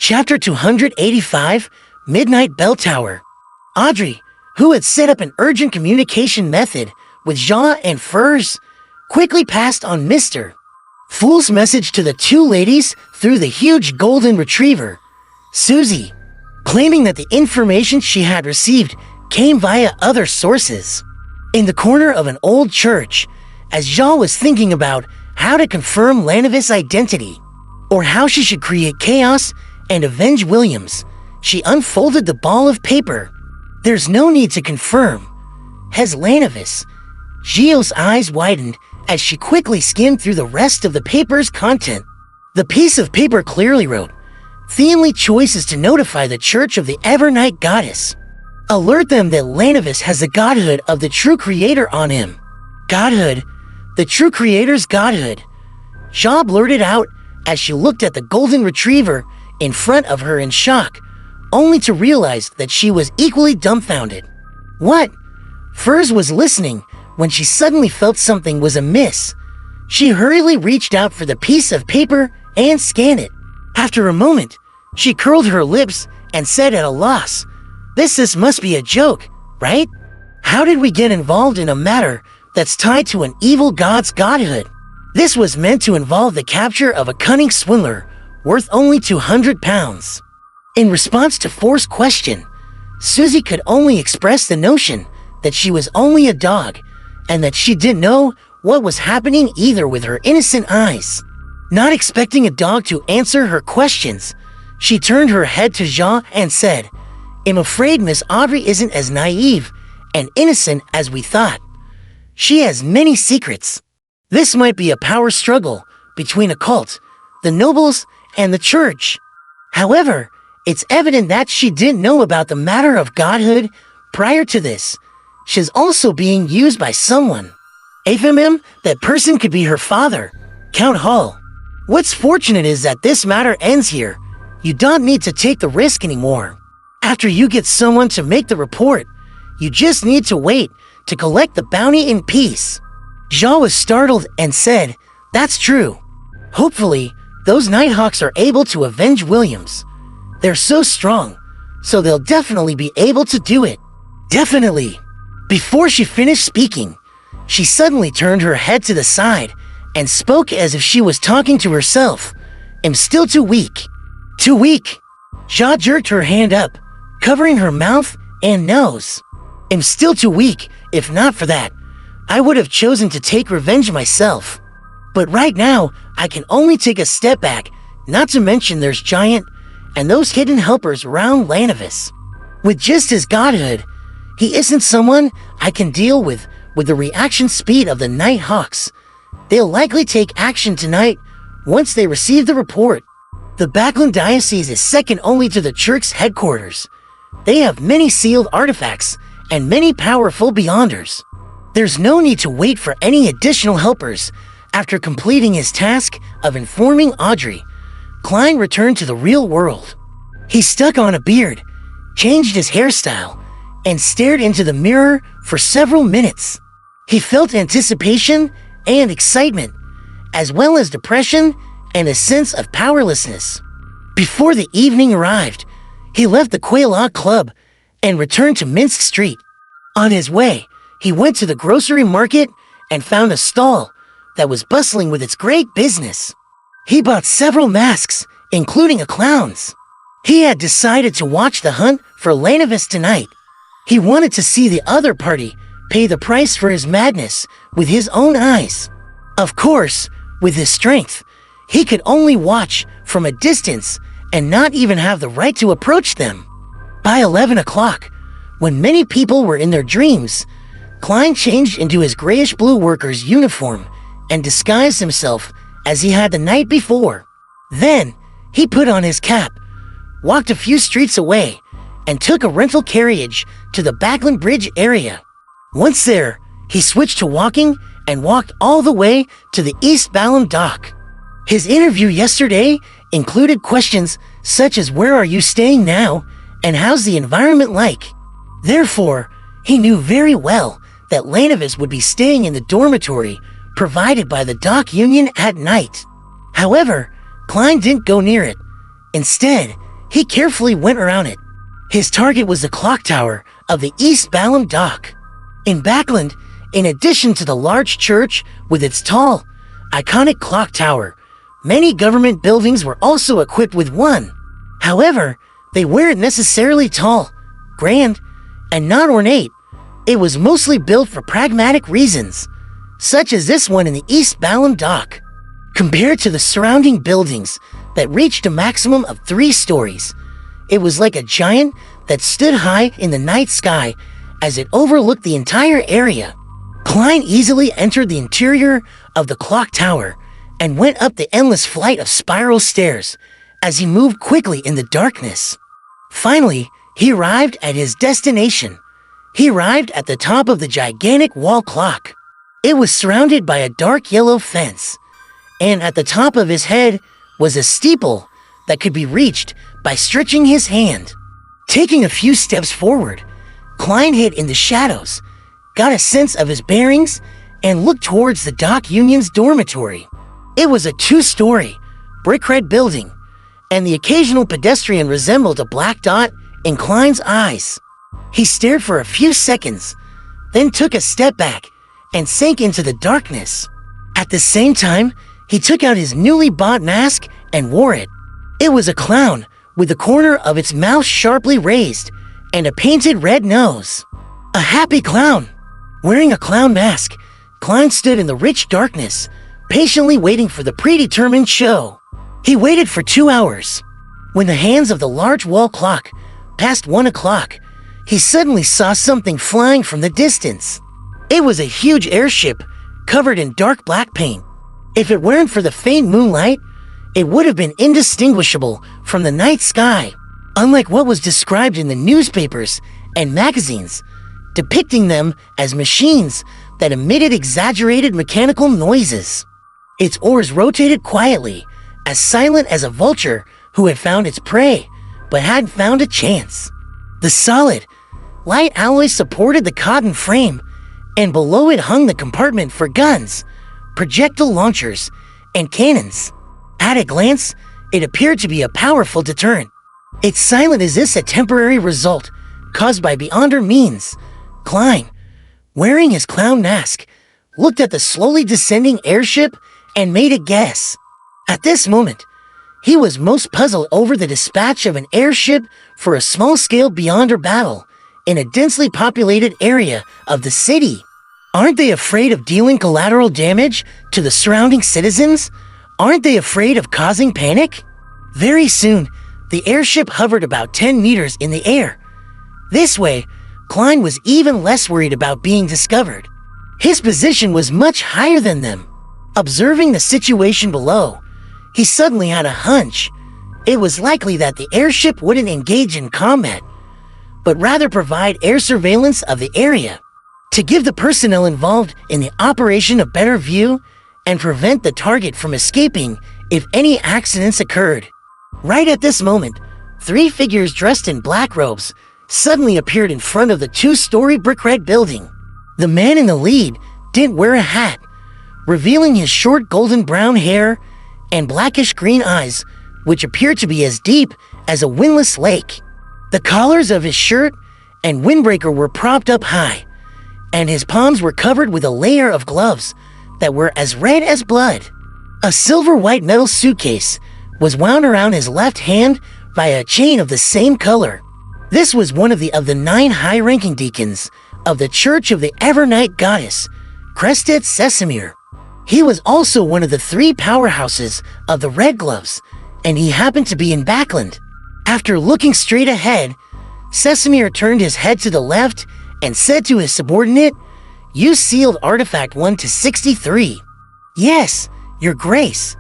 Chapter 285, Midnight Bell Tower. Audrey, who had set up an urgent communication method with Jean and Furs, quickly passed on Mr. Fool's message to the two ladies through the huge golden retriever, Susie, claiming that the information she had received came via other sources. In the corner of an old church, as Jean was thinking about how to confirm Lanavis' identity, or how she should create chaos and avenge Williams, she unfolded the ball of paper. There's no need to confirm. Has Lanavis? Gio's eyes widened as she quickly skimmed through the rest of the paper's content. The piece of paper clearly wrote, "Theonly choices to notify the Church of the Evernight Goddess. Alert them that Lanavis has the godhood of the true creator on him." Godhood? The true creator's godhood? Jean blurted out as she looked at the golden retriever in front of her in shock, only to realize that she was equally dumbfounded. What? Furs was listening when she suddenly felt something was amiss. She hurriedly reached out for the piece of paper and scanned it. After a moment, she curled her lips and said at a loss, This must be a joke, right? How did we get involved in a matter that's tied to an evil god's godhood? This was meant to involve the capture of a cunning swindler worth only 200 pounds. In response to For's question, Susie could only express the notion that she was only a dog and that she didn't know what was happening either with her innocent eyes. Not expecting a dog to answer her questions, she turned her head to Jean and said, "I'm afraid Miss Audrey isn't as naive and innocent as we thought. She has many secrets. This might be a power struggle between a cult, the nobles, and the church. However, it's evident that she didn't know about the matter of godhood prior to this. She's also being used by someone. AFMM, that person could be her father, Count Hall. What's fortunate is that this matter ends here. You don't need to take the risk anymore. After you get someone to make the report, you just need to wait to collect the bounty in peace." Jean was startled and said, "That's true. Hopefully, those Nighthawks are able to avenge Williams. They're so strong, so they'll definitely be able to do it. Definitely." Before she finished speaking, she suddenly turned her head to the side and spoke as if she was talking to herself. "I'm still too weak." "Too weak?" Jean jerked her hand up, covering her mouth and nose. "I'm still too weak. If not for that, I would have chosen to take revenge myself. But right now, I can only take a step back, not to mention there's Giant and those hidden helpers around Lanavis. With just his godhood, he isn't someone I can deal with the reaction speed of the Nighthawks. They'll likely take action tonight once they receive the report. The Backland Diocese is second only to the Church's headquarters. They have many sealed artifacts and many powerful Beyonders. There's no need to wait for any additional helpers." After completing his task of informing Audrey, Klein returned to the real world. He stuck on a beard, changed his hairstyle, and stared into the mirror for several minutes. He felt anticipation and excitement, as well as depression and a sense of powerlessness. Before the evening arrived, he left the Quaylaw Club and returned to Minsk Street. On his way, he went to the grocery market and found a stall that was bustling with its great business. He bought several masks, including a clown's. He had decided to watch the hunt for Lanavis tonight. He wanted to see the other party pay the price for his madness with his own eyes. Of course, with his strength, he could only watch from a distance and not even have the right to approach them. By 11 o'clock, when many people were in their dreams, Klein changed into his grayish-blue worker's uniform and disguised himself as he had the night before. Then, he put on his cap, walked a few streets away, and took a rental carriage to the Backland Bridge area. Once there, he switched to walking and walked all the way to the East Balham dock. His interview yesterday included questions such as where are you staying now and how's the environment like. Therefore, he knew very well that Lanavis would be staying in the dormitory provided by the dock union at night. However, Klein didn't go near it. Instead, He carefully went around it. His target was the clock tower of the East Balam Dock. In Backland, in addition to the large church with its tall, iconic clock tower, many government buildings were also equipped with one. However, they weren't necessarily tall, grand, and not ornate. It was mostly built for pragmatic reasons, such as this one in the East Balam Dock. Compared to the surrounding buildings that reached a maximum of 3 stories, it was like a giant that stood high in the night sky as it overlooked the entire area. Klein easily entered the interior of the clock tower and went up the endless flight of spiral stairs as he moved quickly in the darkness. Finally, he arrived at his destination. He arrived at the top of the gigantic wall clock. It was surrounded by a dark yellow fence, and at the top of his head was a steeple that could be reached by stretching his hand. Taking a few steps forward, Klein hid in the shadows, got a sense of his bearings, and looked towards the dock union's dormitory. It was a 2-story, brick-red building, and the occasional pedestrian resembled a black dot in Klein's eyes. He stared for a few seconds, then took a step back and sank into the darkness. At the same time, he took out his newly bought mask and wore it. It was a clown with the corner of its mouth sharply raised and a painted red nose. A happy clown. Wearing a clown mask, Klein stood in the rich darkness, patiently waiting for the predetermined show. He waited for 2 hours. When the hands of the large wall clock passed 1 o'clock, he suddenly saw something flying from the distance. It was a huge airship covered in dark black paint. If it weren't for the faint moonlight, it would have been indistinguishable from the night sky, unlike what was described in the newspapers and magazines, depicting them as machines that emitted exaggerated mechanical noises. Its oars rotated quietly, as silent as a vulture who had found its prey, but hadn't found a chance. The solid, light alloy supported the cotton frame, and below it hung the compartment for guns, projectile launchers, and cannons. At a glance, it appeared to be a powerful deterrent. Its silent is this a temporary result caused by beyonder means? Klein, wearing his clown mask, looked at the slowly descending airship and made a guess. At this moment, he was most puzzled over the dispatch of an airship for a small-scale beyonder battle in a densely populated area of the city. Aren't they afraid of dealing collateral damage to the surrounding citizens? Aren't they afraid of causing panic? Very soon, the airship hovered about 10 meters in the air. This way, Klein was even less worried about being discovered. His position was much higher than them. Observing the situation below, he suddenly had a hunch. It was likely that the airship wouldn't engage in combat, but rather provide air surveillance of the area to give the personnel involved in the operation a better view and prevent the target from escaping if any accidents occurred. Right at this moment, 3 figures dressed in black robes suddenly appeared in front of the 2-story brick-red building. The man in the lead didn't wear a hat, revealing his short golden brown hair and blackish green eyes, which appeared to be as deep as a windless lake. The collars of his shirt and windbreaker were propped up high, and his palms were covered with a layer of gloves that were as red as blood. A silver-white metal suitcase was wound around his left hand via a chain of the same color. This was one of the 9 high-ranking deacons of the Church of the Evernight Goddess, Crested Sesamir. He was also one of the 3 powerhouses of the Red Gloves, and he happened to be in Backland. After looking straight ahead, Sesamir turned his head to the left and said to his subordinate, "You sealed Artifact 1 to 63. Yes, Your Grace."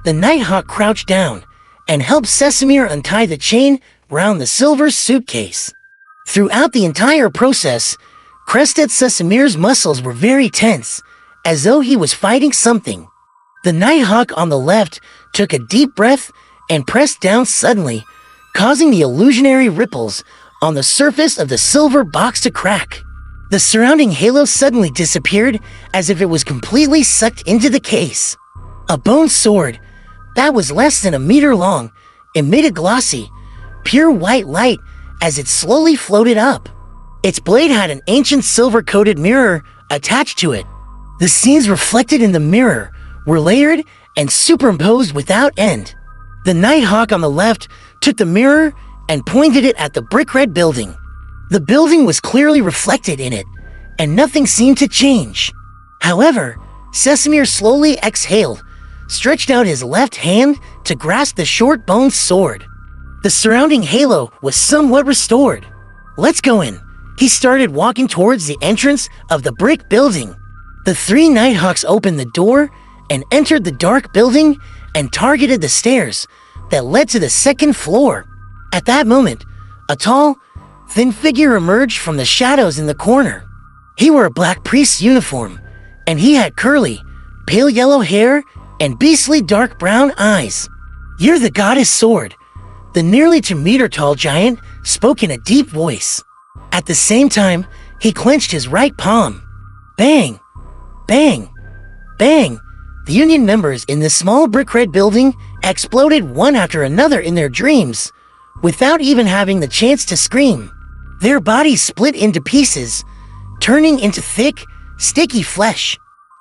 The Nighthawk crouched down and helped Sesamir untie the chain round the silver suitcase. Throughout the entire process, Crested Sesamir's muscles were very tense, as though he was fighting something. The Nighthawk on the left took a deep breath and pressed down suddenly, causing the illusionary ripples on the surface of the silver box to crack. The surrounding halo suddenly disappeared as if it was completely sucked into the case. A bone sword that was less than a meter long, emitted glossy, pure white light as it slowly floated up. Its blade had an ancient silver-coated mirror attached to it. The scenes reflected in the mirror were layered and superimposed without end. The Nighthawk on the left took the mirror and pointed it at the brick-red building. The building was clearly reflected in it, and nothing seemed to change. However, Sesamir slowly exhaled, stretched out his left hand to grasp the short-boned sword. The surrounding halo was somewhat restored. "Let's go in." He started walking towards the entrance of the brick building. The three Nighthawks opened the door and entered the dark building and targeted the stairs that led to the second floor. At that moment, a tall, thin figure emerged from the shadows in the corner. He wore a black priest's uniform, and he had curly, pale yellow hair and beastly dark brown eyes. "You're the goddess sword," the nearly 2-meter-tall giant spoke in a deep voice. At the same time, he clenched his right palm. Bang! Bang! Bang! The Union members in the small brick-red building exploded one after another in their dreams, without even having the chance to scream. Their bodies split into pieces, turning into thick, sticky flesh.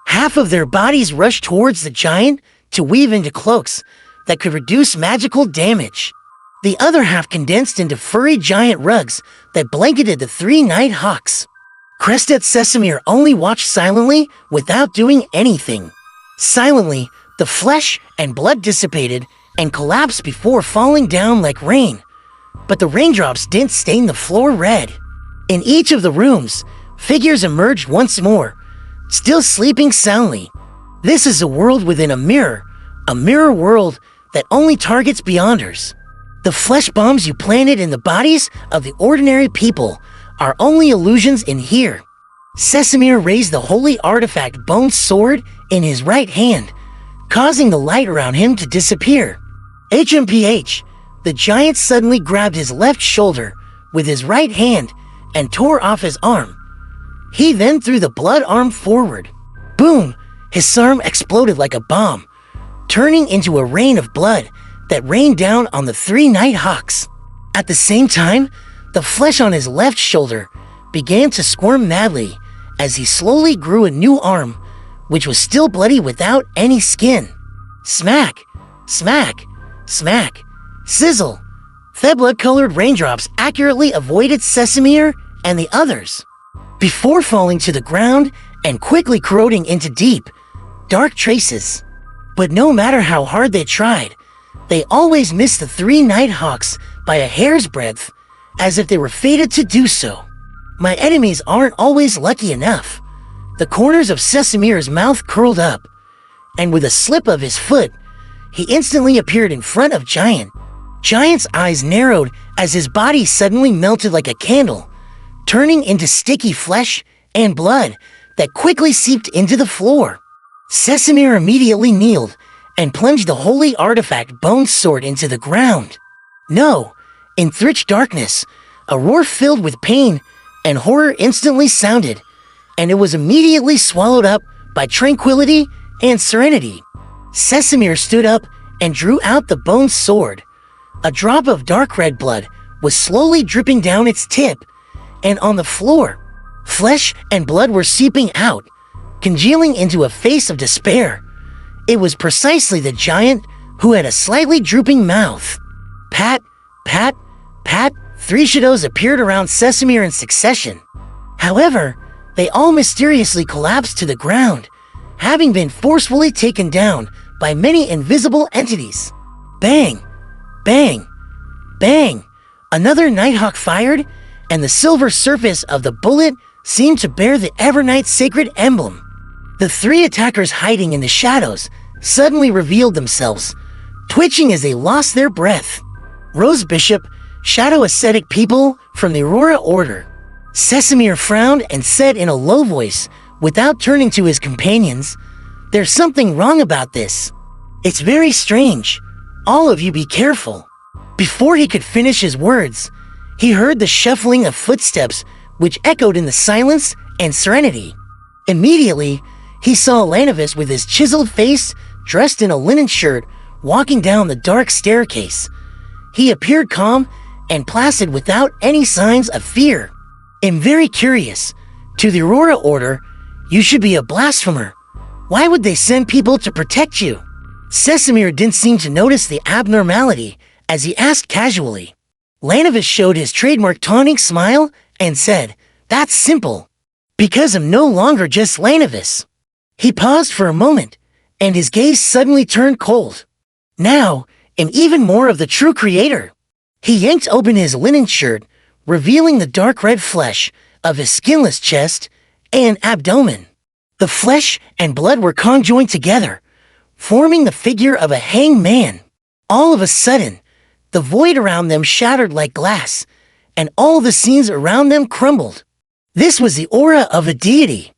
Half of their bodies rushed towards the giant to weave into cloaks that could reduce magical damage. The other half condensed into furry giant rugs that blanketed the three Nighthawks. Crested Sesamir only watched silently without doing anything. Silently, the flesh and blood dissipated and collapsed before falling down like rain. But the raindrops didn't stain the floor red. In each of the rooms, figures emerged once more, still sleeping soundly. This is a world within a mirror world that only targets Beyonders. The flesh bombs you planted in the bodies of the ordinary people are only illusions in here. Sesamir raised the holy artifact bone sword in his right hand, causing the light around him to disappear. HMPH, the giant suddenly grabbed his left shoulder with his right hand and tore off his arm. He then threw the blood arm forward. Boom! His arm exploded like a bomb, turning into a rain of blood that rained down on the three Nighthawks. At the same time, the flesh on his left shoulder began to squirm madly as he slowly grew a new arm, which was still bloody without any skin. Smack! Smack! Smack! Sizzle! The blood-colored raindrops accurately avoided Sesamir and the others, before falling to the ground and quickly corroding into deep, dark traces. But no matter how hard they tried, they always missed the three Nighthawks by a hair's breadth, as if they were fated to do so. My enemies aren't always lucky enough. The corners of Sesamir's mouth curled up, and with a slip of his foot, he instantly appeared in front of Giant. Giant's eyes narrowed as his body suddenly melted like a candle, turning into sticky flesh and blood that quickly seeped into the floor. Sesamir immediately kneeled and plunged the holy artifact bone sword into the ground. No! In thick darkness, a roar filled with pain and horror instantly sounded, and it was immediately swallowed up by tranquility and serenity. Sesamir stood up and drew out the bone sword. A drop of dark red blood was slowly dripping down its tip, and on the floor, flesh and blood were seeping out, congealing into a face of despair. It was precisely the giant who had a slightly drooping mouth. Pat, pat, pat, 3 shadows appeared around Sesamir in succession. However, they all mysteriously collapsed to the ground, having been forcefully taken down by many invisible entities. Bang! Bang! Bang! Another Nighthawk fired, and the silver surface of the bullet seemed to bear the Evernight sacred emblem. The 3 attackers hiding in the shadows suddenly revealed themselves, twitching as they lost their breath. Rose Bishop, shadow ascetic people from the Aurora Order. Sesamir frowned and said in a low voice, without turning to his companions, "There's something wrong about this. It's very strange. All of you be careful." Before he could finish his words, he heard the shuffling of footsteps which echoed in the silence and serenity. Immediately, he saw Lanavis with his chiseled face, dressed in a linen shirt, walking down the dark staircase. He appeared calm and placid without any signs of fear. I'm very curious. To the Aurora Order, you should be a blasphemer. Why would they send people to protect you? Sesamir didn't seem to notice the abnormality as he asked casually. Lanovis showed his trademark taunting smile and said, "That's simple. Because I'm no longer just Lanovis." He paused for a moment, and his gaze suddenly turned cold. Now, I'm even more of the true creator. He yanked open his linen shirt, revealing the dark red flesh of his skinless chest and abdomen. The flesh and blood were conjoined together, forming the figure of a hanged man. All of a sudden, the void around them shattered like glass, and all the scenes around them crumbled. This was the aura of a deity.